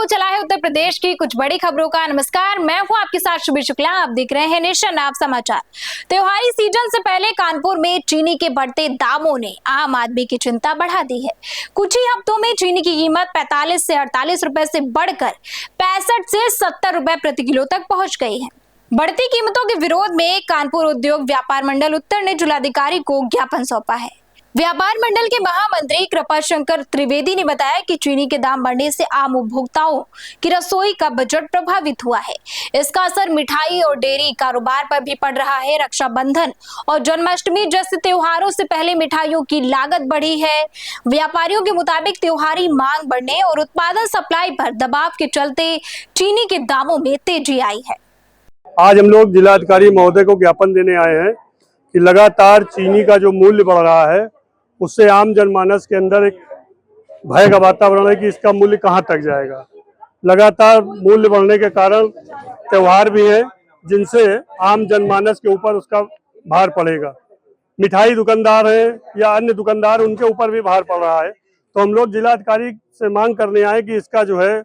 चला है उत्तर प्रदेश की कुछ बड़ी खबरों का। नमस्कार, मैं हूं आपके साथ शुभि शुक्ला। आप देख रहे हैं नेशन आप समाचार। त्योहारी सीजन से पहले कानपुर में चीनी के बढ़ते दामों ने आम आदमी की चिंता बढ़ा दी है। कुछ ही हफ्तों में चीनी की कीमत 45 से 48 रुपए से बढ़कर 65 से 70 रुपए प्रति किलो तक पहुंच गई है। बढ़ती कीमतों के विरोध में कानपुर उद्योग व्यापार मंडल उत्तर ने जिलाधिकारी को ज्ञापन सौंपा है। व्यापार मंडल के महामंत्री कृपाशंकर त्रिवेदी ने बताया कि चीनी के दाम बढ़ने से आम उपभोक्ताओं की रसोई का बजट प्रभावित हुआ है। इसका असर मिठाई और डेयरी कारोबार पर भी पड़ रहा है। रक्षाबंधन और जन्माष्टमी जैसे त्योहारों से पहले मिठाइयों की लागत बढ़ी है। व्यापारियों के मुताबिक त्योहारी मांग बढ़ने और उत्पादन सप्लाई पर दबाव के चलते चीनी के दामों में तेजी आई है। आज हम लोग जिलाधिकारी महोदय को ज्ञापन देने आए हैं कि लगातार चीनी का जो मूल्य बढ़ रहा है उससे आम जनमानस के अंदर एक भय का वातावरण है कि इसका मूल्य कहां तक जाएगा। लगातार मूल्य बढ़ने के कारण त्योहार भी हैं जिनसे आम जनमानस के ऊपर उसका भार पड़ेगा। मिठाई दुकानदार हैं या अन्य दुकानदार, उनके ऊपर भी भार पड़ रहा है। तो हम लोग जिलाधिकारी से मांग करने आए कि इसका जो है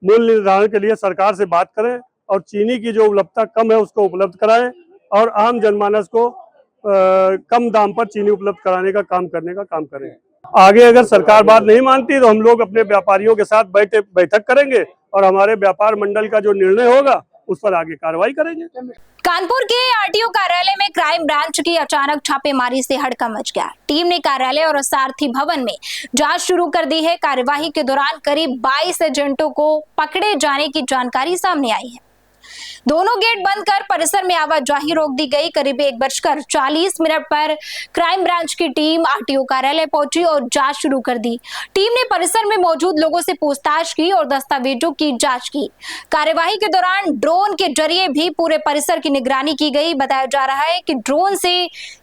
मूल्य निर्धारण के लिए सरकार से बात करें और चीनी की जो उपलब्धता कम है उसको उपलब्ध कराएं और आम जनमानस को कम दाम पर चीनी उपलब्ध कराने का काम करने का काम करें। आगे अगर सरकार बात नहीं मानती तो हम लोग अपने व्यापारियों के साथ बैठक करेंगे और हमारे व्यापार मंडल का जो निर्णय होगा उस पर आगे कार्रवाई करेंगे। कानपुर के आरटीओ कार्यालय में क्राइम ब्रांच की अचानक छापेमारी से हड़कंप मच गया। टीम ने कार्यालय और सारथी भवन में जांच शुरू कर दी है। कार्यवाही के दौरान करीब 22 एजेंटों को पकड़े जाने की जानकारी सामने आई है। दोनों गेट बंद कर परिसर में आवाजाही रोक दी गई। करीब 1:40 पर क्राइम ब्रांच की टीम आरटीओ कार्यालय पहुंची और जांच शुरू कर दी। टीम ने परिसर में मौजूद लोगों से पूछताछ की और दस्तावेजों की जांच की। कार्यवाही के दौरान ड्रोन के जरिए भी पूरे परिसर की निगरानी की गई। बताया जा रहा है कि ड्रोन से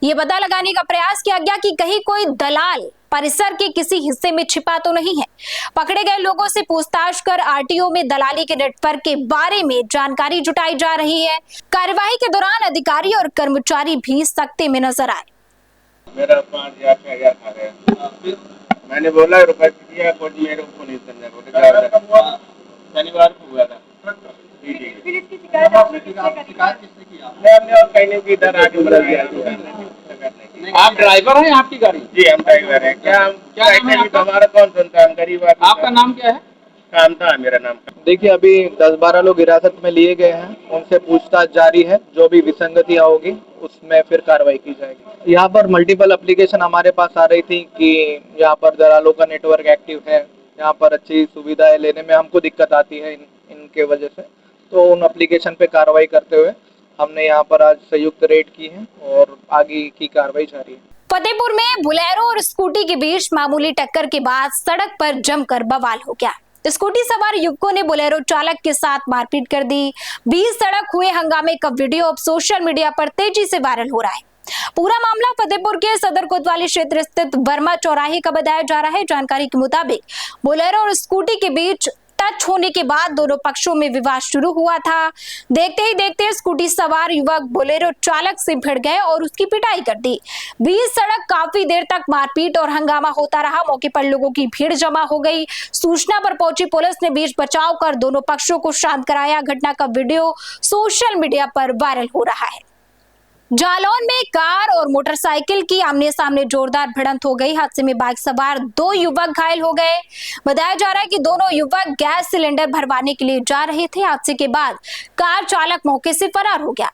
ये पता लगाने का प्रयास किया गया कि कहीं कोई दलाल परिसर के किसी हिस्से में छिपा तो नहीं है। पकड़े गए लोगों से पूछताछ कर आरटीओ में दलाली के नेटवर्क के बारे में जानकारी जुटाई जा रही है। कार्यवाही के दौरान अधिकारी और कर्मचारी भी सख्ती में नजर आए। मेरा 5,000 खा गया। मैंने बोला रुपए दिया, कोई मेरे को नहीं समझा। शनिवार को हुआ था। फिर इसकी शिकायत आपने किससे किया? हमने और कहने की इधर आके बताया। आप ड्राइवर हैं आपकी गाड़ी? जी हम ड्राइवर हैं। क्या हमारा कौन सुनता है? हम गरीब आदमी। आपका नाम क्या है? कामता है मेरा नाम। देखिए अभी 10-12 लोग हिरासत में लिए गए हैं, उनसे पूछताछ जारी है। जो भी विसंगतियां होगी उसमें फिर कार्रवाई की जाएगी। यहाँ पर मल्टीपल एप्लीकेशन हमारे पास आ रही थी कि यहाँ पर दलालों का नेटवर्क एक्टिव है, यहाँ पर अच्छी सुविधाएं लेने में हमको दिक्कत आती है इनके वजह से। तो उन एप्लीकेशन पे कार्रवाई करते हुए हमने यहाँ पर आज संयुक्त रेड की है और आगे की कार्रवाई जारी है। फतेहपुर में बोलेरो और स्कूटी के बीच मामूली टक्कर के बाद सड़क पर जमकर बवाल हो गया। स्कूटी सवार युवकों ने बोलेरो चालक के साथ मारपीट कर दी। बीच सड़क हुए हंगामे का वीडियो अब सोशल मीडिया पर तेजी से वायरल हो रहा है। पूरा मामला फतेहपुर के सदर कोतवाली क्षेत्र स्थित वर्मा चौराहे का बताया जा रहा है। जानकारी के मुताबिक बोलेरो और स्कूटी के बीच टच होने के बाद दोनों पक्षों में विवाद शुरू हुआ था। देखते ही देखते स्कूटी सवार युवक बोलेरो चालक से भिड़ गए और उसकी पिटाई कर दी। बीच सड़क काफी देर तक मारपीट और हंगामा होता रहा। मौके पर लोगों की भीड़ जमा हो गई। सूचना पर पहुंची पुलिस ने बीच बचाव कर दोनों पक्षों को शांत कराया। घटना का वीडियो सोशल मीडिया पर वायरल हो रहा है। जालौन में कार और मोटरसाइकिल की आमने सामने जोरदार भिड़ंत हो गई। हादसे में बाइक सवार 2 युवक घायल हो गए। बताया जा रहा है कि दोनों युवक गैस सिलेंडर भरवाने के लिए जा रहे थे। हादसे के बाद कार चालक मौके से फरार हो गया।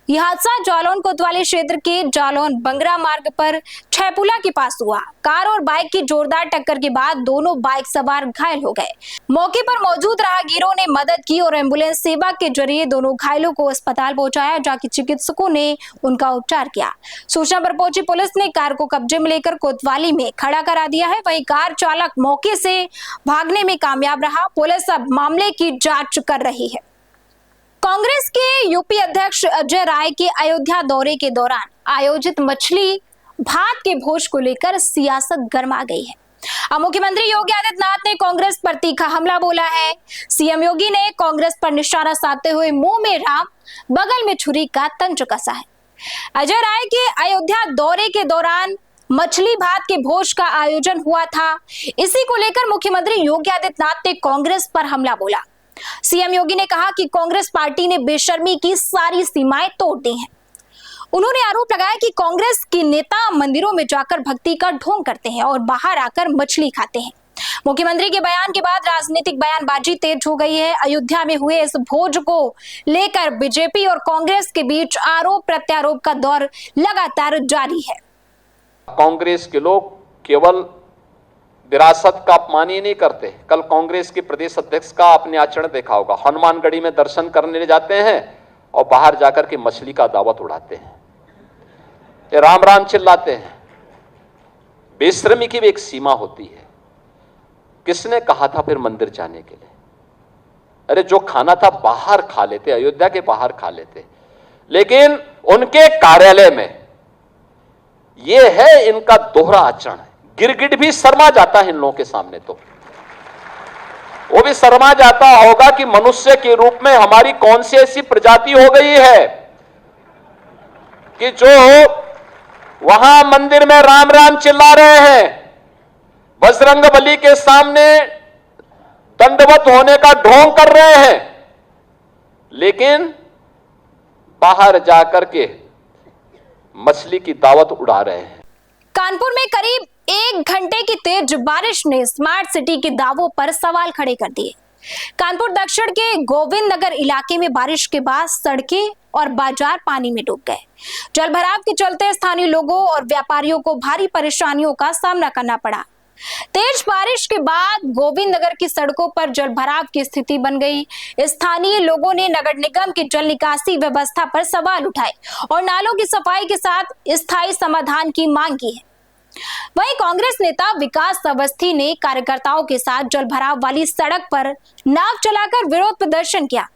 यह हादसा जालौन कोतवाली क्षेत्र के जालौन बंगरा मार्ग पर छैपुला के पास हुआ। कार और बाइक की जोरदार टक्कर के बाद दोनों बाइक सवार घायल हो गए। मौके पर मौजूद राहगीरों ने मदद की और एम्बुलेंस सेवा के जरिए दोनों घायलों को अस्पताल पहुंचाया, जहां चिकित्सकों ने उनका उपचार किया। सूचना पर पहुंची पुलिस ने कार को कब्जे में लेकर कोतवाली में खड़ा करा दिया है। वहीं कार चालक मौके से भागने में कामयाब रहा। पुलिस अब मामले की जांच कर रही है। कांग्रेस के यूपी अध्यक्ष अजय राय के अयोध्या दौरे के दौरान आयोजित मछली भात के भोज को लेकर सियासत गर्मा गई है। अब मुख्यमंत्री योगी आदित्यनाथ ने कांग्रेस पर तीखा हमला बोला है। सीएम योगी ने कांग्रेस पर निशाना साधते हुए मुंह में राम बगल में छुरी का तंज कसा है। अजय राय के अयोध्या दौरे के दौरान मछली भात के भोज का आयोजन हुआ था। इसी को लेकर मुख्यमंत्री योगी आदित्यनाथ ने कांग्रेस पर हमला बोला। सीएम योगी ने कहा कि कांग्रेस पार्टी ने बेशर्मी की सारी सीमाएं तोड़ दी हैं। उन्होंने आरोप लगाया कि कांग्रेस के नेता मंदिरों में जाकर भक्ति का ढोंग करते हैं और बाहर आकर मछली खाते हैं। मुख्यमंत्री के बयान के बाद राजनीतिक बयानबाजी तेज हो गई है। अयोध्या में हुए इस भोज को लेकर बीजेपी और कांग्रेस के बीच आरोप प्रत्यारोप का दौर लगातार जारी है। कांग्रेस के लोग केवल विरासत का अपमान ही नहीं करते। कल कांग्रेस के प्रदेश अध्यक्ष का आपने आचरण देखा होगा। हनुमानगढ़ी में दर्शन करने जाते हैं और बाहर जाकर के मछली का दावत उड़ाते हैं, ये राम राम चिल्लाते हैं। बेशर्मी की भी एक सीमा होती है। किसने कहा था फिर मंदिर जाने के लिए? अरे जो खाना था बाहर खा लेते, अयोध्या के बाहर खा लेते, लेकिन उनके कार्यालय में यह है इनका दोहरा आचरण। गिरगिट भी शर्मा जाता है इन लोगों के सामने, तो वो भी शर्मा जाता होगा कि मनुष्य के रूप में हमारी कौन सी ऐसी प्रजाति हो गई है कि जो वहां मंदिर में राम राम चिल्ला रहे हैं, बजरंगबली के सामने दंडवत होने का ढोंग कर रहे हैं, लेकिन बाहर जाकर के मछली की दावत उड़ा रहे हैं। कानपुर में करीब 1 घंटे की तेज बारिश ने स्मार्ट सिटी के दावों पर सवाल खड़े कर दिए। कानपुर दक्षिण के गोविंद नगर इलाके में बारिश के बाद सड़कें और बाजार पानी में डूब गए। जलभराव के चलते स्थानीय लोगों और व्यापारियों को भारी परेशानियों का सामना करना पड़ा। तेज बारिश के बाद गोविंद नगर की सड़कों पर जलभराव की स्थिति बन गई। स्थानीय लोगों ने नगर निगम की जल निकासी व्यवस्था पर सवाल उठाए और नालों की सफाई के साथ स्थायी समाधान की मांग की है। वहीं कांग्रेस नेता विकास अवस्थी ने कार्यकर्ताओं के साथ जलभराव वाली सड़क पर नाव चलाकर विरोध प्रदर्शन किया।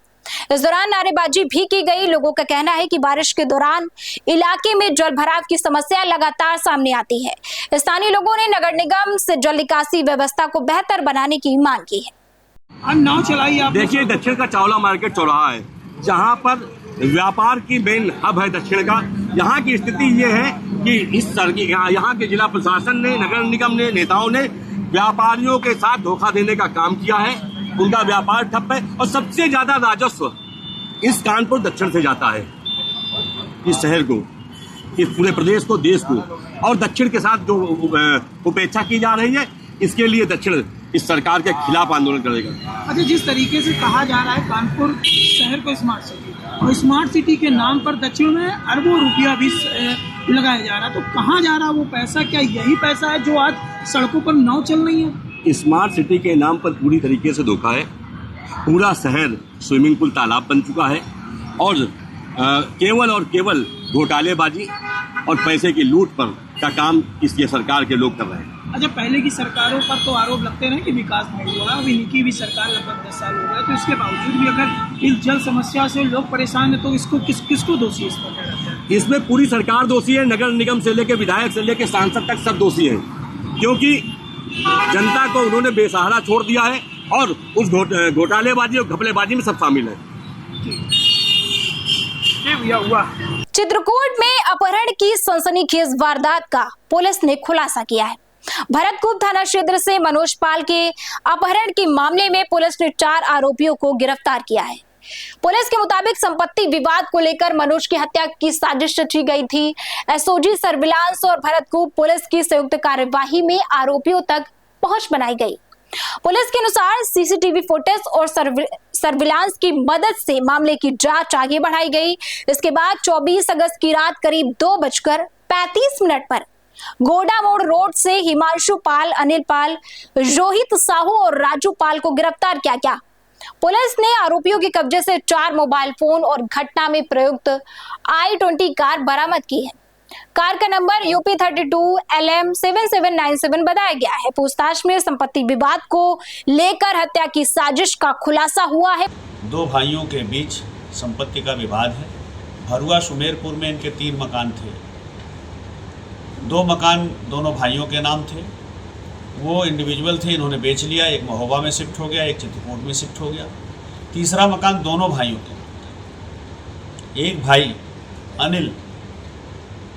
इस दौरान नारेबाजी भी की गई। लोगों का कहना है कि बारिश के दौरान इलाके में जलभराव की समस्या लगातार सामने आती है। स्थानीय लोगों ने नगर निगम से जल निकासी व्यवस्था को बेहतर बनाने की मांग की है। नाव चलाई आप देखिए, दक्षिण का चावला मार्केट चौराहा है, जहां पर व्यापार की मेन हब है दक्षिण का। यहाँ की स्थिति ये है कि इस सड़क यहाँ के जिला प्रशासन ने, नगर निगम ने, नेताओं ने व्यापारियों के साथ धोखा देने का काम किया है। उनका व्यापार ठप है और सबसे ज्यादा राजस्व इस कानपुर दक्षिण से जाता है, इस शहर को, इस पूरे प्रदेश को, देश को। और दक्षिण के साथ जो उपेक्षा की जा रही है, इसके लिए दक्षिण इस सरकार के खिलाफ आंदोलन करेगा। अच्छा, जिस तरीके से कहा जा रहा है कानपुर शहर को स्मार्ट सिटी, और स्मार्ट सिटी के नाम पर दक्षिण में अरबों रुपया भी लगाया जा रहा है, तो कहाँ जा रहा है वो पैसा? क्या यही पैसा है जो आज सड़कों पर नाव चल रही है? स्मार्ट सिटी के नाम पर पूरी तरीके से धोखा है। पूरा शहर स्विमिंग पूल तालाब बन चुका है और केवल और केवल घोटालेबाजी और पैसे की लूट पर का काम इसके सरकार के लोग कर रहे हैं। अच्छा, पहले की सरकारों पर तो आरोप लगते रहे कि विकास नहीं हुआ। अभी इनकी भी सरकार लगभग 10 साल हो गए, तो इसके बावजूद भी अगर इस जल समस्या से लोग परेशान है तो इसको किसको दोषी इसमें? इसमें पूरी सरकार दोषी है। नगर निगम से लेकर विधायक से लेकर सांसद तक सब दोषी हैं, क्योंकि जनता को उन्होंने बेसहारा छोड़ दिया है और उस घोटालेबाजी और घपलेबाजी में सब शामिल है। चित्रकूट में अपहरण की सनसनीखेज वारदात का पुलिस ने खुलासा किया है। भरतकूप थाना क्षेत्र से मनोज पाल के अपहरण के मामले में पुलिस ने 4 आरोपियों को गिरफ्तार किया है। पुलिस के मुताबिक संपत्ति विवाद को लेकर मनोज की हत्या की साजिश रची गई थी। एसओजी सर्विलांस और भरतकूप पुलिस की संयुक्त कार्यवाही में आरोपियों तक पहुंच बनाई गई। पुलिस के अनुसार सीसीटीवी फुटेज और सर्विलांस की मदद से मामले की जांच आगे बढ़ाई गई। इसके बाद 24 अगस्त की रात करीब 2:35 पर गोडा मोड़ रोड से हिमांशु पाल, अनिल पाल, रोहित साहू और राजू पाल को गिरफ्तार किया गया। पुलिस ने आरोपियों के कब्जे से 4 मोबाइल फोन और घटना में प्रयुक्त i20 कार बरामद की है। कार का नंबर UP32 LM 7797 बताया गया है। पूछताछ में संपत्ति विवाद को लेकर हत्या की साजिश का खुलासा हुआ है। 2 भाइयों के बीच संपत्ति का विवाद है। भरुआ सुमेरपुर में इनके 3 मकान थे। 2 मकान दोनों भाइयों के नाम थे, वो इंडिविजुअल थे, इन्होंने बेच लिया। एक महोबा में शिफ्ट हो गया, एक चित्रकूट में शिफ्ट हो गया। तीसरा मकान दोनों भाइयों के। एक भाई अनिल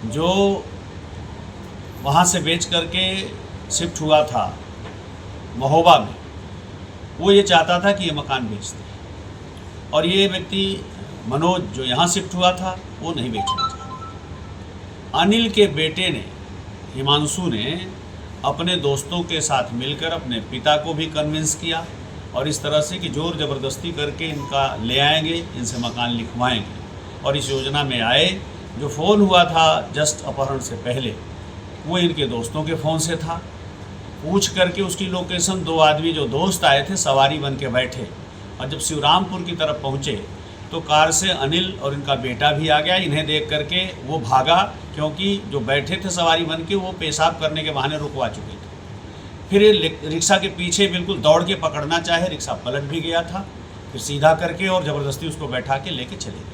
जो वहाँ से बेच करके शिफ्ट हुआ था महोबा में, वो ये चाहता था कि ये मकान बेच दे, और ये व्यक्ति मनोज जो यहाँ शिफ्ट हुआ था वो नहीं बेचना चाहता। अनिल के बेटे ने, हिमांशु ने, अपने दोस्तों के साथ मिलकर अपने पिता को भी कन्विंस किया और इस तरह से कि जोर ज़बरदस्ती करके इनका ले आएंगे, इनसे मकान लिखवाएंगे। और इस योजना में आए। जो फ़ोन हुआ था जस्ट अपहरण से पहले वो इनके दोस्तों के फ़ोन से था। पूछ करके उसकी लोकेशन, 2 आदमी जो दोस्त आए थे सवारी बन के बैठे, और जब शिवरामपुर की तरफ पहुँचे तो कार से अनिल और इनका बेटा भी आ गया। इन्हें देख करके वो भागा, क्योंकि जो बैठे थे सवारी बन के वो पेशाब करने के बहाने रुकवा चुके थे। फिर ये रिक्शा के पीछे बिल्कुल दौड़ के पकड़ना चाहे, रिक्शा पलट भी गया था, फिर सीधा करके और ज़बरदस्ती उसको बैठा के लेके चले गए।